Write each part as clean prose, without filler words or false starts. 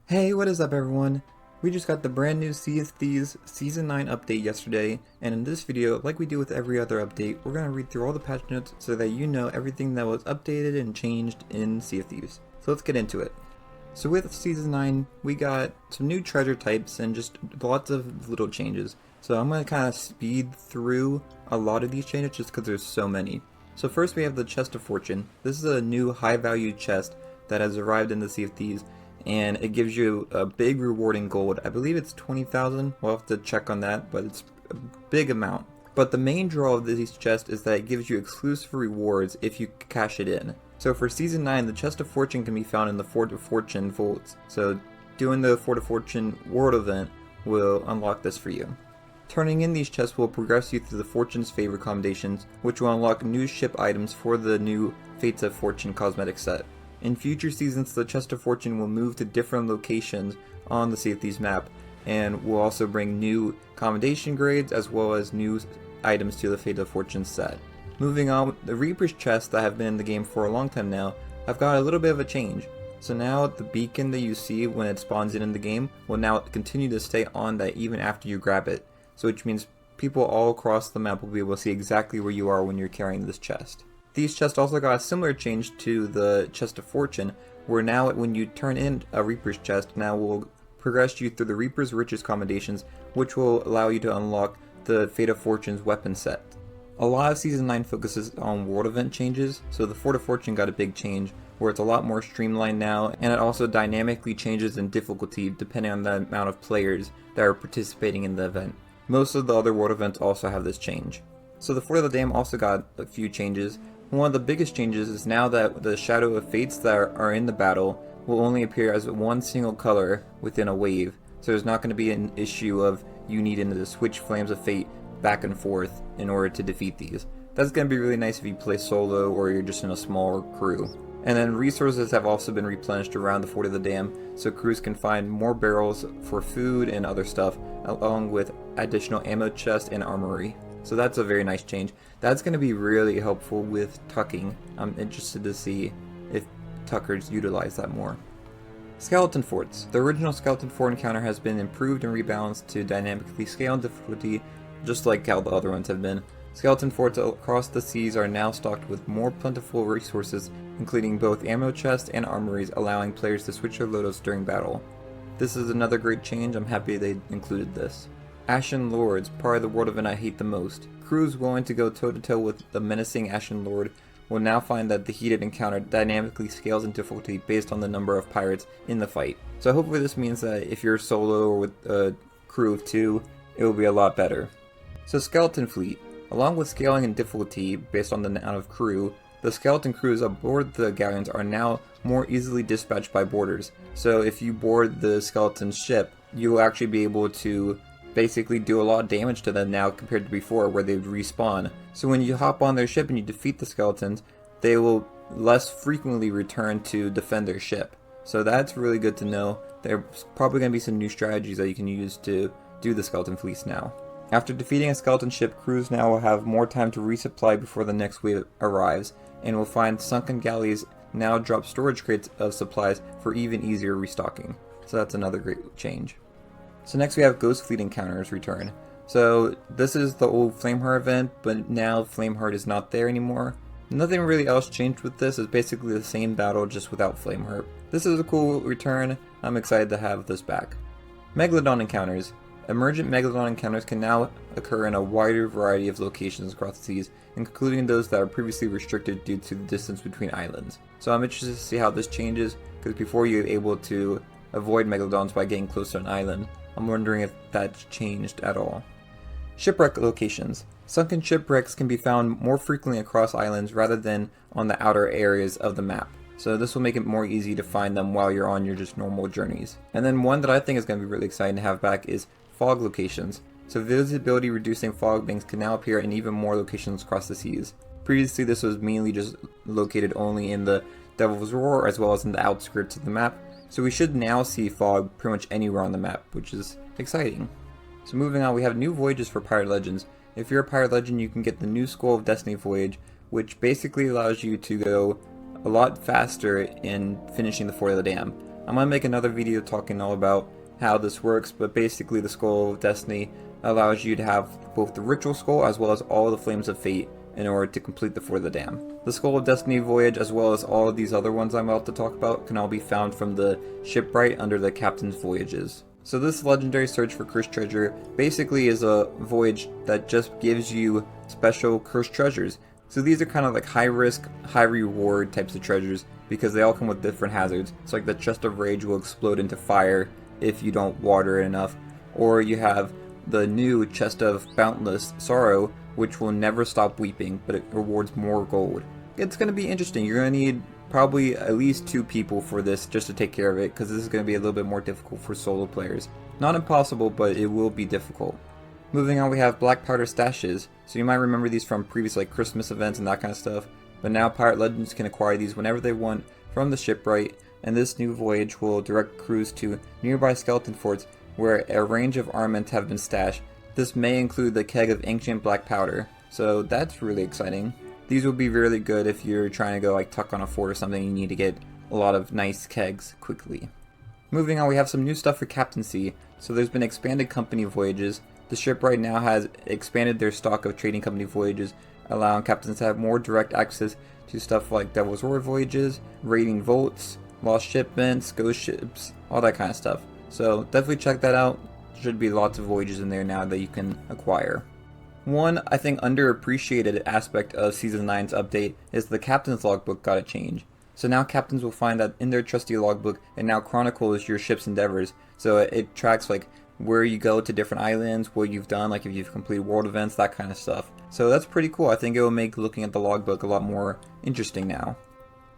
Hey, what is up everyone? We just got the brand new Sea of Thieves Season 9 update yesterday, and in this video, like we do with every other update, we're going to read through all the patch notes so that you know everything that was updated and changed in Sea of Thieves. So let's get into it. So with Season 9, we got some new treasure types and just lots of little changes. So I'm going to kind of speed through a lot of these changes just because there's so many. So first we have the Chest of Fortune. This is a new high value chest that has arrived in the Sea of Thieves, and it gives you a big reward in gold. I believe it's 20,000. We'll have to check on that, but it's a big amount. But the main draw of this chest is that it gives you exclusive rewards if you cash it in. So for Season 9, the Chest of Fortune can be found in the Fort of Fortune vaults. So doing the Fort of Fortune world event will unlock this for you. Turning in these chests will progress you through the Fortune's Favor commendations, which will unlock new ship items for the new Fates of Fortune cosmetic set. In future seasons, the Chest of Fortune will move to different locations on the Sea of Thieves map, and will also bring new commendation grades as well as new items to the Fate of Fortune set. Moving on, the Reaper's chests that have been in the game for a long time now have got a little bit of a change. So now the beacon that you see when it spawns in the game will now continue to stay on that even after you grab it. So which means people all across the map will be able to see exactly where you are when you're carrying this chest. These chests also got a similar change to the Chest of Fortune, where now when you turn in a Reaper's chest, now will progress you through the Reaper's Riches commendations, which will allow you to unlock the Fate of Fortune's weapon set. A lot of Season 9 focuses on world event changes, so the Fort of Fortune got a big change, where it's a lot more streamlined now, and it also dynamically changes in difficulty depending on the amount of players that are participating in the event. Most of the other world events also have this change. So the Fort of the Dam also got a few changes. One of the biggest changes is now that the Shadow of Fates that are in the battle will only appear as one single color within a wave, so there's not going to be an issue of you needing to switch Flames of Fate back and forth in order to defeat these. That's going to be really nice if you play solo or you're just in a smaller crew. And then resources have also been replenished around the Fort of the Dam, so crews can find more barrels for food and other stuff, along with additional ammo chests and armory. So that's a very nice change. That's going to be really helpful with tucking. I'm interested to see if tuckers utilize that more. Skeleton Forts. The original Skeleton Fort encounter has been improved and rebalanced to dynamically scale in difficulty, just like how the other ones have been. Skeleton Forts across the seas are now stocked with more plentiful resources, including both ammo chests and armories, allowing players to switch their loadouts during battle. This is another great change. I'm happy they included this. Ashen Lords, part of the world event I hate the most. Crews willing to go toe-to-toe with the menacing Ashen Lord will now find that the heated encounter dynamically scales in difficulty based on the number of pirates in the fight. So hopefully this means that if you're solo or with a crew of 2, it will be a lot better. So Skeleton Fleet. Along with scaling in difficulty based on the amount of crew, the skeleton crews aboard the galleons are now more easily dispatched by boarders. So if you board the skeleton ship, you will actually be able to basically do a lot of damage to them now compared to before where they would respawn. So when you hop on their ship and you defeat the skeletons, they will less frequently return to defend their ship. So that's really good to know. There's probably going to be some new strategies that you can use to do the skeleton fleets now. After defeating a skeleton ship, crews now will have more time to resupply before the next wave arrives, and will find sunken galleys now drop storage crates of supplies for even easier restocking. So that's another great change. So next we have Ghost Fleet encounters return. So this is the old Flameheart event, but now Flameheart is not there anymore. Nothing really else changed with this. It's basically the same battle just without Flameheart. This is a cool return. I'm excited to have this back. Megalodon encounters. Emergent Megalodon encounters can now occur in a wider variety of locations across the seas, including those that are previously restricted due to the distance between islands. So I'm interested to see how this changes, because before you were able to avoid Megalodons by getting close to an island. I'm wondering if that's changed at all. Shipwreck locations. Sunken shipwrecks can be found more frequently across islands rather than on the outer areas of the map. So this will make it more easy to find them while you're on your just normal journeys. And then one that I think is going to be really exciting to have back is fog locations. So visibility reducing fog banks can now appear in even more locations across the seas. Previously this was mainly just located only in the Devil's Roar as well as in the outskirts of the map. So we should now see fog pretty much anywhere on the map, which is exciting. So moving on, we have new voyages for Pirate Legends. If you're a Pirate Legend, you can get the new Skull of Destiny voyage, which basically allows you to go a lot faster in finishing the Fort of the Dam. I'm going to make another video talking all about how this works, but basically the Skull of Destiny allows you to have both the Ritual Skull as well as all the Flames of Fate in order to complete the For the Dam. The Skull of Destiny voyage, as well as all of these other ones I'm about to talk about, can all be found from the shipwright under the Captain's Voyages. So this legendary search for cursed treasure basically is a voyage that just gives you special cursed treasures. So these are kind of like high risk, high reward types of treasures because they all come with different hazards. It's like the Chest of Rage will explode into fire if you don't water it enough. Or you have the new Chest of Boundless Sorrow, which will never stop weeping, but it rewards more gold. It's going to be interesting. You're going to need probably at least 2 people for this just to take care of it, because this is going to be a little bit more difficult for solo players. Not impossible, but it will be difficult. Moving on, we have Black Powder Stashes. So you might remember these from previous like Christmas events and that kind of stuff, but now Pirate Legends can acquire these whenever they want from the shipwright, and this new voyage will direct crews to nearby skeleton forts where a range of armaments have been stashed. This may include the keg of ancient black powder, so that's really exciting. These will be really good if you're trying to go like tuck on a fort or something. You need to get a lot of nice kegs quickly. Moving on, we have some new stuff for captaincy. So there's been expanded company voyages. The shipwright now has expanded their stock of trading company voyages, allowing captains to have more direct access to stuff like Devil's Roar voyages, raiding vaults, lost shipments, ghost ships, all that kind of stuff. So definitely check that out. There should be lots of voyages in there now that you can acquire. One, I think, underappreciated aspect of Season 9's update is the Captain's Logbook got a change. So now captains will find that in their trusty logbook, it now chronicles your ship's endeavors. So it tracks like where you go to different islands, what you've done, like if you've completed world events, that kind of stuff. So that's pretty cool. I think it will make looking at the logbook a lot more interesting now.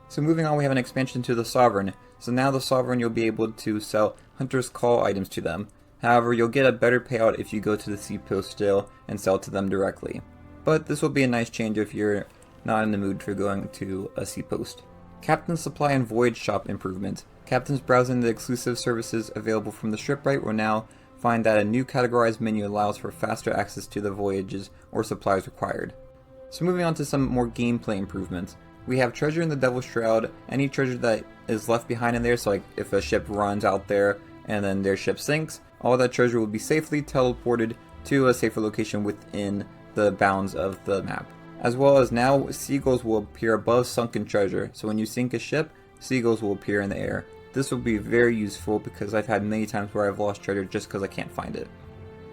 So moving on, we have an expansion to the Sovereign. So now the Sovereign, you'll be able to sell Hunter's Call items to them. However, you'll get a better payout if you go to the Seapost still and sell to them directly. But this will be a nice change if you're not in the mood for going to a Seapost. Captain's Supply and Voyage Shop improvements. Captains browsing the exclusive services available from the shipwright will now find that a new categorized menu allows for faster access to the voyages or supplies required. So moving on to some more gameplay improvements. We have treasure in the Devil's Shroud. Any treasure that is left behind in there, so like if a ship runs out there and then their ship sinks, all that treasure will be safely teleported to a safer location within the bounds of the map. As well as now seagulls will appear above sunken treasure, so when you sink a ship, seagulls will appear in the air. This will be very useful because I've had many times where I've lost treasure just because I can't find it.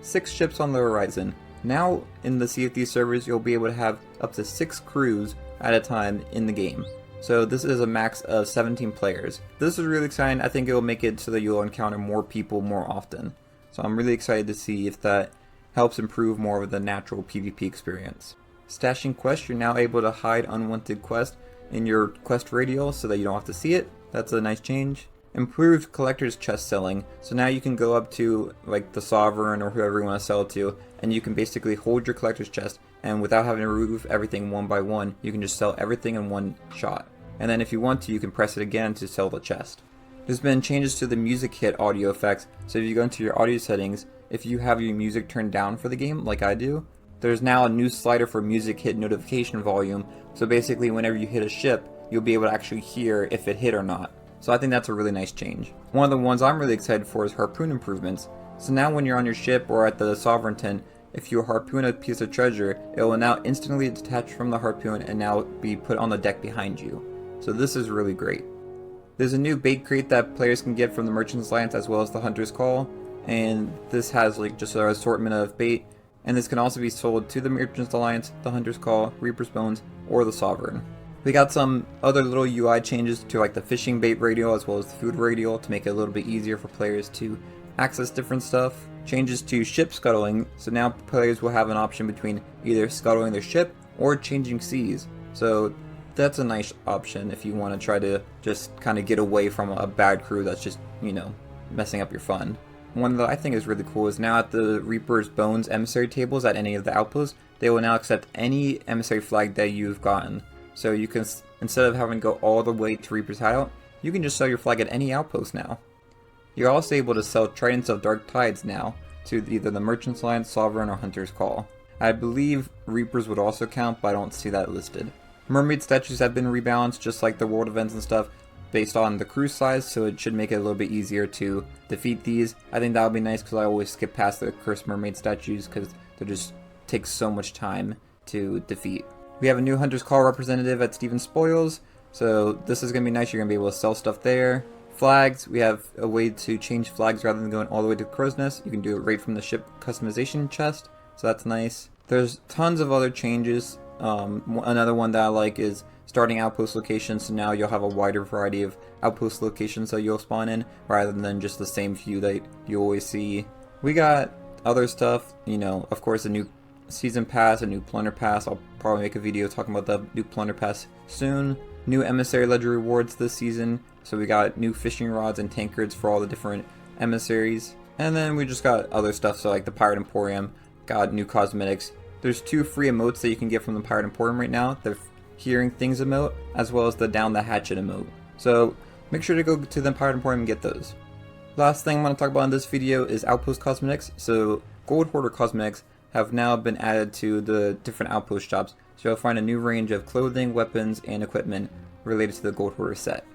6 ships on the horizon. Now in the Sea of Thieves servers, you'll be able to have up to 6 crews at a time in the game. So this is a max of 17 players. This is really exciting. I think it will make it so that you'll encounter more people more often. So I'm really excited to see if that helps improve more of the natural PvP experience. Stashing quests, you're now able to hide unwanted quests in your quest radial so that you don't have to see it. That's a nice change. Improved collector's chest selling. So now you can go up to like the Sovereign or whoever you want to sell it to, and you can basically hold your collector's chest, and without having to remove everything one by one, you can just sell everything in one shot. And then if you want to, you can press it again to sell the chest. There's been changes to the music hit audio effects. So if you go into your audio settings, if you have your music turned down for the game, like I do, there's now a new slider for music hit notification volume. So basically whenever you hit a ship, you'll be able to actually hear if it hit or not. So I think that's a really nice change. One of the ones I'm really excited for is harpoon improvements. So now when you're on your ship or at the Sovereignton, if you harpoon a piece of treasure, it will now instantly detach from the harpoon and now be put on the deck behind you. So this is really great. There's a new bait crate that players can get from the Merchant's Alliance as well as the Hunter's Call, and this has like just an assortment of bait, and this can also be sold to the Merchant's Alliance, the Hunter's Call, Reaper's Bones, or the Sovereign. We got some other little UI changes to like the fishing bait radial as well as the food radial to make it a little bit easier for players to access different stuff. Changes to ship scuttling, so now players will have an option between either scuttling their ship or changing seas. So that's a nice option if you want to try to just kind of get away from a bad crew that's just, you know, messing up your fun. One that I think is really cool is now at the Reaper's Bones emissary tables at any of the outposts, they will now accept any emissary flag that you've gotten. So you can, instead of having to go all the way to Reaper's Hideout, you can just sell your flag at any outpost now. You're also able to sell Tridents of Dark Tides now to either the Merchant's Alliance, Sovereign, or Hunter's Call. I believe Reapers would also count, but I don't see that listed. Mermaid statues have been rebalanced just like the world events and stuff. based on the crew size, so it should make it a little bit easier to defeat these. I think that would be nice because I always skip past the Cursed Mermaid statues because they just take so much time to defeat. We have a new Hunter's Call representative at Steven Spoils, so this is going to be nice. You're going to be able to sell stuff there. Flags, we have a way to change flags rather than going all the way to Crow's Nest. You can do it right from the ship customization chest, so that's nice. There's tons of other changes. Another one that I like is starting outpost locations, so now you'll have a wider variety of outpost locations that you'll spawn in rather than just the same few that you always see. We got other stuff, you know, of course a new season pass, a new plunder pass. I'll probably make a video talking about the new plunder pass soon. New emissary ledger rewards this season, so we got new fishing rods and tankards for all the different emissaries. And then we just got other stuff, so like the Pirate Emporium got new cosmetics. There's 2 free emotes that you can get from the Pirate Emporium right now. The Hearing Things emote, as well as the Down the Hatchet emote. So make sure to go to the Pirate Emporium and get those. Last thing I want to talk about in this video is outpost cosmetics. So Gold Hoarder cosmetics have now been added to the different outpost shops, so you'll find a new range of clothing, weapons, and equipment related to the Gold Hoarder set.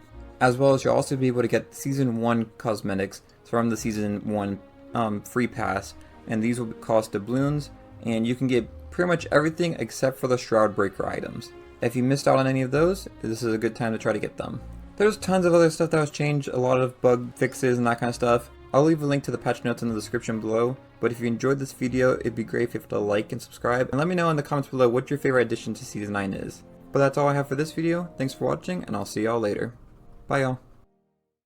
As well as you'll also be able to get Season 1 cosmetics from the Season 1 free pass, and these will cost doubloons, and you can get pretty much everything except for the Shroud Breaker items. If you missed out on any of those, this is a good time to try to get them. There's tons of other stuff that was changed, a lot of bug fixes and that kind of stuff. I'll leave a link to the patch notes in the description below, but if you enjoyed this video, it'd be great if you could like and subscribe, and let me know in the comments below what your favorite addition to Season 9 is. But that's all I have for this video. Thanks for watching, and I'll see y'all later. Bye y'all.